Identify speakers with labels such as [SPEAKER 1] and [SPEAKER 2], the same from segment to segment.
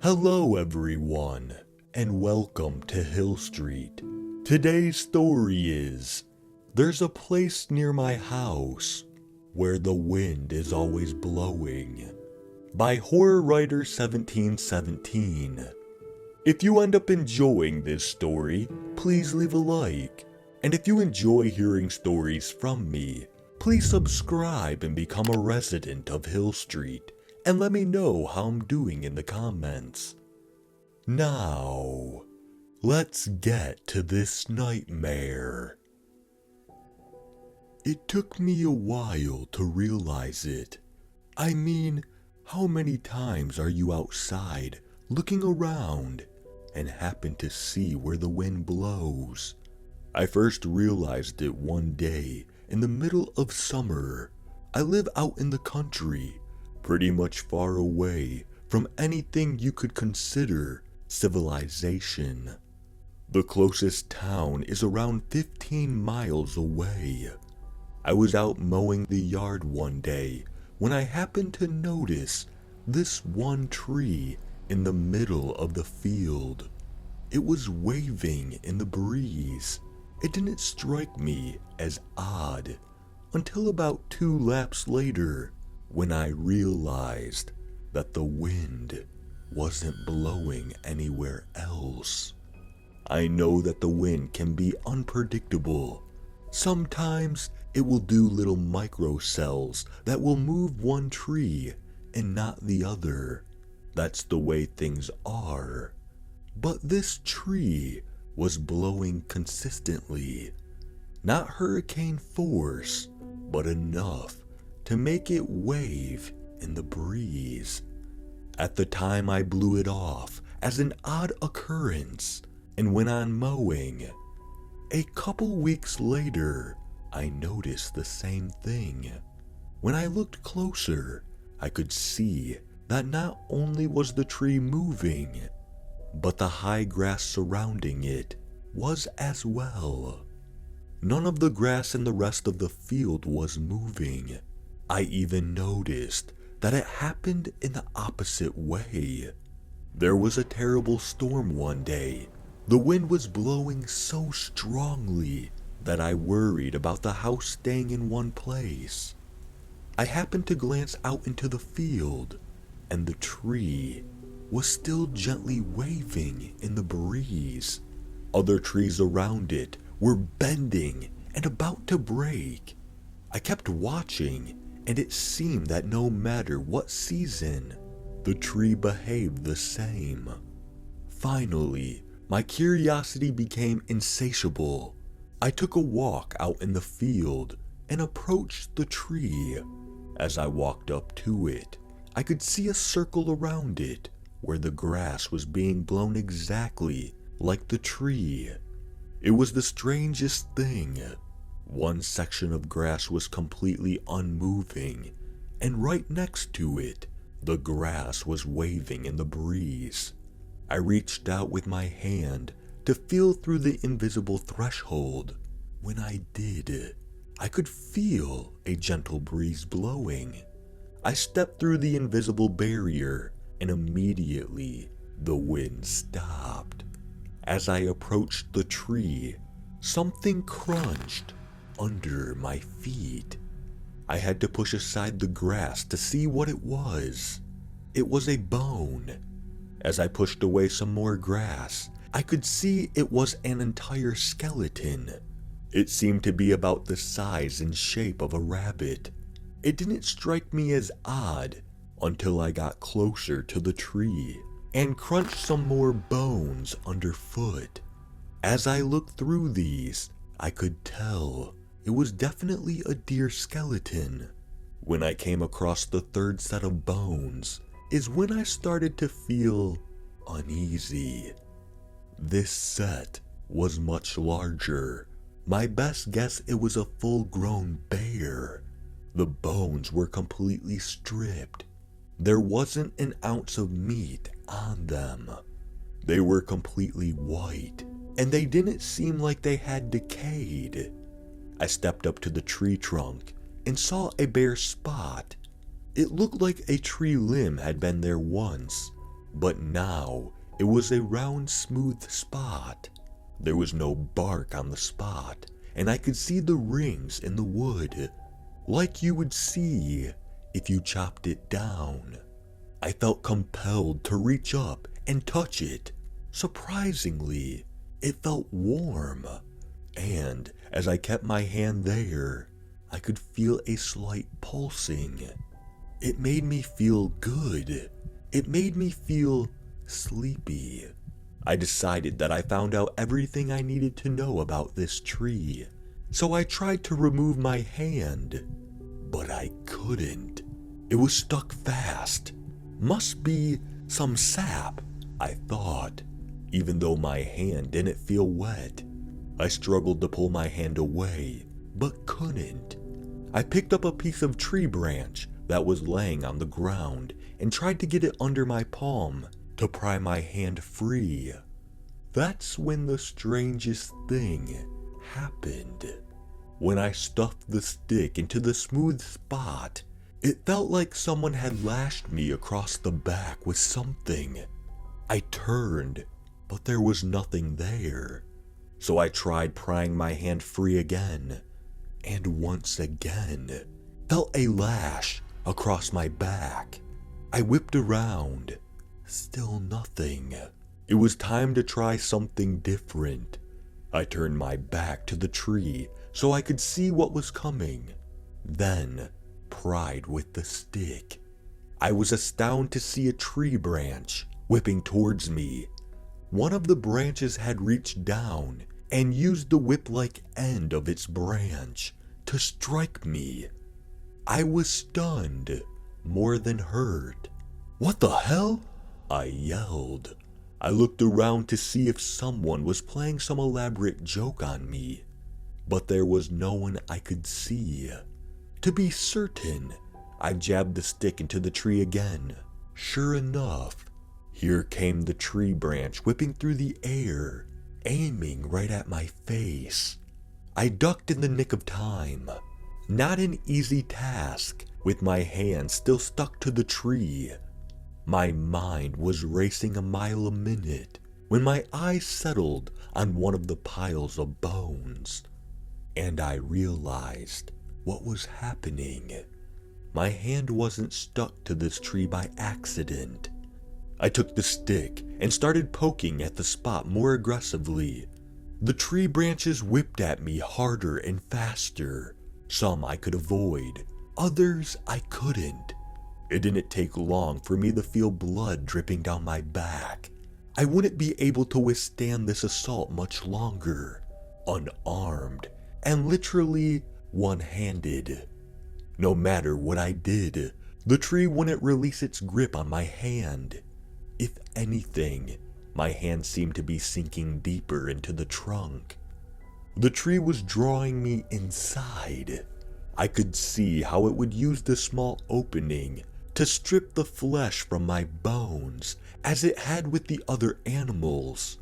[SPEAKER 1] Hello everyone, and welcome to Hill Street. Today's story is, there's a place near my house where the wind is always blowing, by horror writer 1717. If you end up enjoying this story, please leave a like. And if you enjoy hearing stories from me, please subscribe and become a resident of Hill Street, and let me know how I'm doing in the comments. Now, let's get to this nightmare. It took me a while to realize it. I mean, how many times are you outside looking around and happen to see where the wind blows? I first realized it one day in the middle of summer. I live out in the country, pretty much far away from anything you could consider civilization. The closest town is around 15 miles away. I was out mowing the yard one day when I happened to notice this one tree in the middle of the field. It was waving in the breeze. It didn't strike me as odd until about 2 laps later, when I realized that the wind wasn't blowing anywhere else. I know that the wind can be unpredictable. Sometimes it will do little microcells that will move one tree and not the other. That's the way things are. But this tree was blowing consistently. Not hurricane force, but enough to make it wave in the breeze. At the time, I blew it off as an odd occurrence and went on mowing. A couple weeks later, I noticed the same thing. When I looked closer, I could see that not only was the tree moving, but the high grass surrounding it was as well. None of the grass in the rest of the field was moving. I even noticed that it happened in the opposite way. There was a terrible storm one day. The wind was blowing so strongly that I worried about the house staying in one place. I happened to glance out into the field, and the tree was still gently waving in the breeze. Other trees around it were bending and about to break. I kept watching, and it seemed that no matter what season, the tree behaved the same. Finally, my curiosity became insatiable. I took a walk out in the field and approached the tree. As I walked up to it, I could see a circle around it where the grass was being blown exactly like the tree. It was the strangest thing. One section of grass was completely unmoving, and right next to it, the grass was waving in the breeze. I reached out with my hand to feel through the invisible threshold. When I did, I could feel a gentle breeze blowing. I stepped through the invisible barrier, and immediately the wind stopped. As I approached the tree, something crunched under my feet. I had to push aside the grass to see what it was. It was a bone. As I pushed away some more grass, I could see it was an entire skeleton. It seemed to be about the size and shape of a rabbit. It didn't strike me as odd until I got closer to the tree and crunched some more bones underfoot. As I looked through these, I could tell it was definitely a deer skeleton. When I came across the third set of bones is when I started to feel uneasy. This set was much larger. My best guess it was a full-grown bear. The bones were completely stripped. There wasn't an ounce of meat on them. They were completely white, and they didn't seem like they had decayed. I stepped up to the tree trunk and saw a bare spot. It looked like a tree limb had been there once, but now it was a round, smooth spot. There was no bark on the spot, and I could see the rings in the wood, like you would see if you chopped it down. I felt compelled to reach up and touch it. Surprisingly, it felt warm, and as I kept my hand there, I could feel a slight pulsing. It made me feel good. It made me feel sleepy. I decided that I found out everything I needed to know about this tree, so I tried to remove my hand, but I couldn't. It was stuck fast. Must be some sap, I thought, even though my hand didn't feel wet. I struggled to pull my hand away, but couldn't. I picked up a piece of tree branch that was laying on the ground and tried to get it under my palm to pry my hand free. That's when the strangest thing happened. When I stuffed the stick into the smooth spot, it felt like someone had lashed me across the back with something. I turned, but there was nothing there. So I tried prying my hand free again, and once again, felt a lash across my back. I whipped around, still nothing. It was time to try something different. I turned my back to the tree so I could see what was coming, then pried with the stick. I was astounded to see a tree branch whipping towards me. One of the branches had reached down and used the whip-like end of its branch to strike me. I was stunned, more than hurt. "What the hell?" I yelled. I looked around to see if someone was playing some elaborate joke on me, but there was no one I could see. To be certain, I jabbed the stick into the tree again. Sure enough, here came the tree branch whipping through the air, aiming right at my face. I ducked in the nick of time. Not an easy task, with my hand still stuck to the tree. My mind was racing a mile a minute when my eyes settled on one of the piles of bones, and I realized what was happening. My hand wasn't stuck to this tree by accident. I took the stick and started poking at the spot more aggressively. The tree branches whipped at me harder and faster. Some I could avoid, others I couldn't. It didn't take long for me to feel blood dripping down my back. I wouldn't be able to withstand this assault much longer, unarmed and literally one-handed. No matter what I did, the tree wouldn't release its grip on my hand. If anything, my hand seemed to be sinking deeper into the trunk. The tree was drawing me inside. I could see how it would use the small opening to strip the flesh from my bones, as it had with the other animals.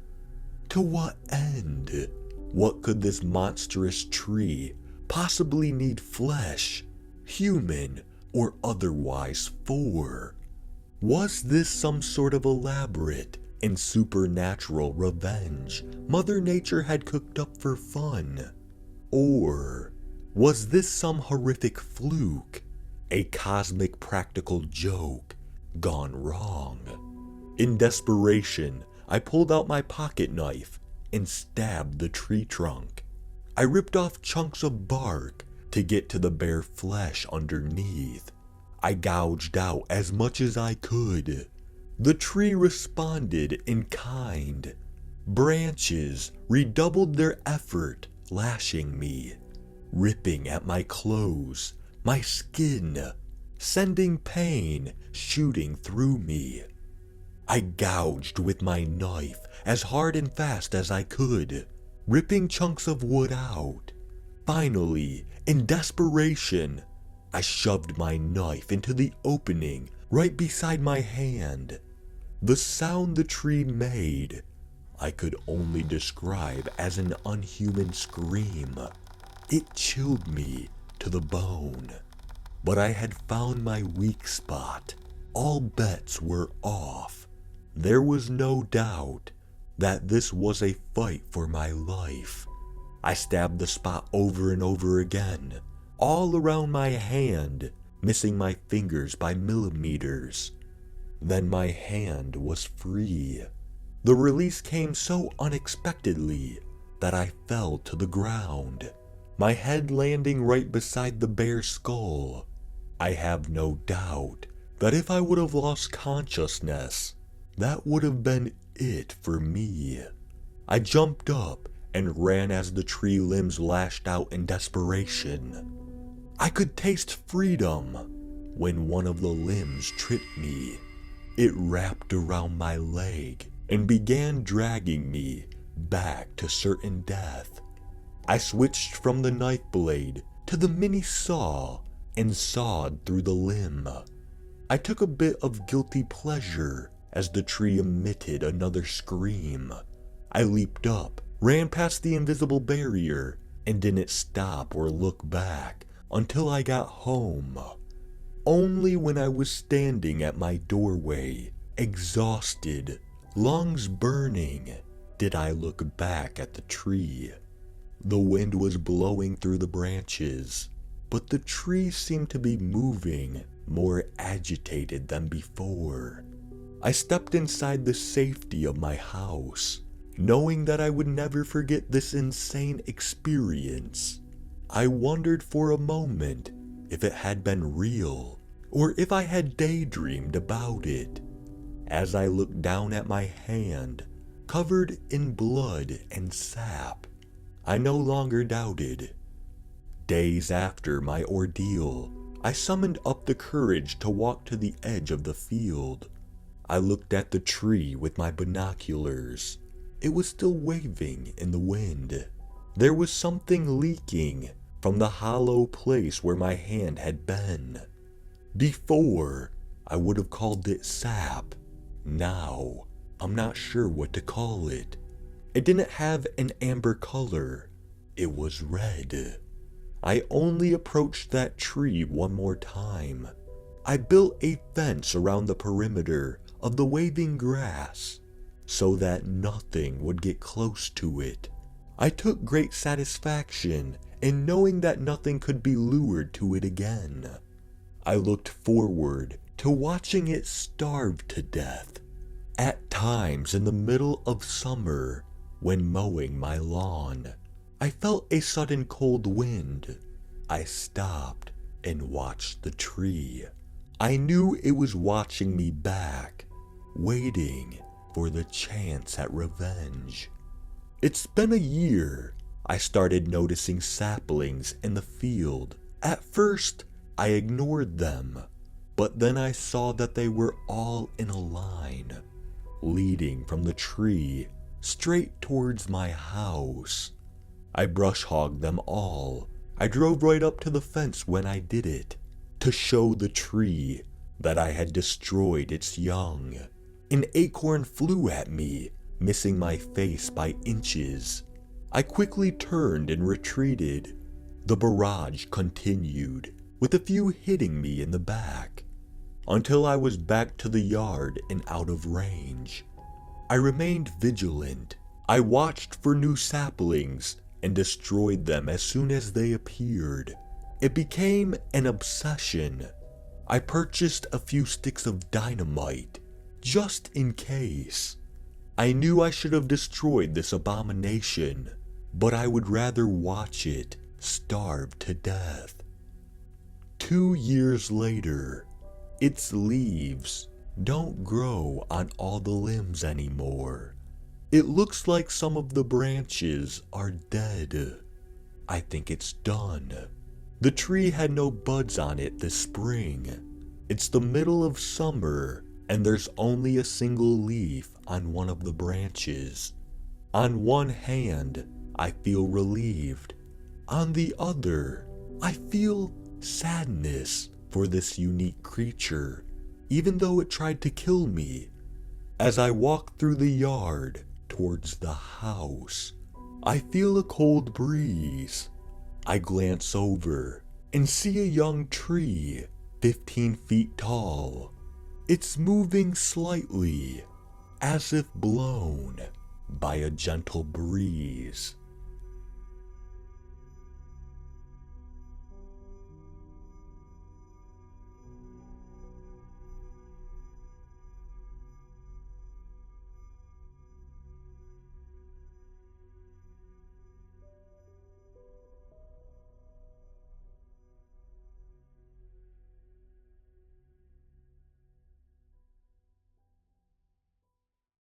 [SPEAKER 1] To what end? What could this monstrous tree possibly need flesh, human or otherwise, for? Was this some sort of elaborate and supernatural revenge Mother Nature had cooked up for fun? Or was this some horrific fluke, a cosmic practical joke gone wrong? In desperation, I pulled out my pocket knife and stabbed the tree trunk. I ripped off chunks of bark to get to the bare flesh underneath. I gouged out as much as I could. The tree responded in kind. Branches redoubled their effort, lashing me, ripping at my clothes, my skin, sending pain shooting through me. I gouged with my knife as hard and fast as I could, ripping chunks of wood out. Finally, in desperation, I shoved my knife into the opening right beside my hand. The sound the tree made, I could only describe as an unhuman scream. It chilled me to the bone. But I had found my weak spot. All bets were off. There was no doubt that this was a fight for my life. I stabbed the spot over and over again, all around my hand, missing my fingers by millimeters. Then my hand was free. The release came so unexpectedly that I fell to the ground, my head landing right beside the bear's skull. I have no doubt that if I would have lost consciousness, that would have been it for me. I jumped up and ran as the tree limbs lashed out in desperation. I could taste freedom when one of the limbs tripped me. It wrapped around my leg and began dragging me back to certain death. I switched from the knife blade to the mini saw and sawed through the limb. I took a bit of guilty pleasure as the tree emitted another scream. I leaped up, ran past the invisible barrier, and didn't stop or look back until I got home. Only when I was standing at my doorway, exhausted, lungs burning, did I look back at the tree. The wind was blowing through the branches, but the tree seemed to be moving more agitated than before. I stepped inside the safety of my house, knowing that I would never forget this insane experience. I wondered for a moment if it had been real, or if I had daydreamed about it. As I looked down at my hand, covered in blood and sap, I no longer doubted. Days after my ordeal, I summoned up the courage to walk to the edge of the field. I looked at the tree with my binoculars. It was still waving in the wind. There was something leaking from the hollow place where my hand had been. Before, I would have called it sap. Now, I'm not sure what to call it. It didn't have an amber color. It was red. I only approached that tree one more time. I built a fence around the perimeter of the waving grass so that nothing would get close to it. I took great satisfaction in knowing that nothing could be lured to it again. I looked forward to watching it starve to death. At times in the middle of summer, when mowing my lawn, I felt a sudden cold wind. I stopped and watched the tree. I knew it was watching me back, waiting for the chance at revenge. It's been a year. I started noticing saplings in the field. At first, I ignored them, but then I saw that they were all in a line, leading from the tree straight towards my house. I brush hogged them all. I drove right up to the fence when I did it, to show the tree that I had destroyed its young. An acorn flew at me, missing my face by inches. I quickly turned and retreated. The barrage continued, with a few hitting me in the back, until I was back to the yard and out of range. I remained vigilant. I watched for new saplings and destroyed them as soon as they appeared. It became an obsession. I purchased a few sticks of dynamite, just in case. I knew I should have destroyed this abomination, but I would rather watch it starve to death. 2 years later, its leaves don't grow on all the limbs anymore. It looks like some of the branches are dead. I think it's done. The tree had no buds on it this spring. It's the middle of summer, and there's only a single leaf on one of the branches. On one hand, I feel relieved. On the other, I feel sadness for this unique creature, even though it tried to kill me. As I walk through the yard towards the house, I feel a cold breeze. I glance over and see a young tree, 15 feet tall. It's moving slightly. as if blown by a gentle breeze.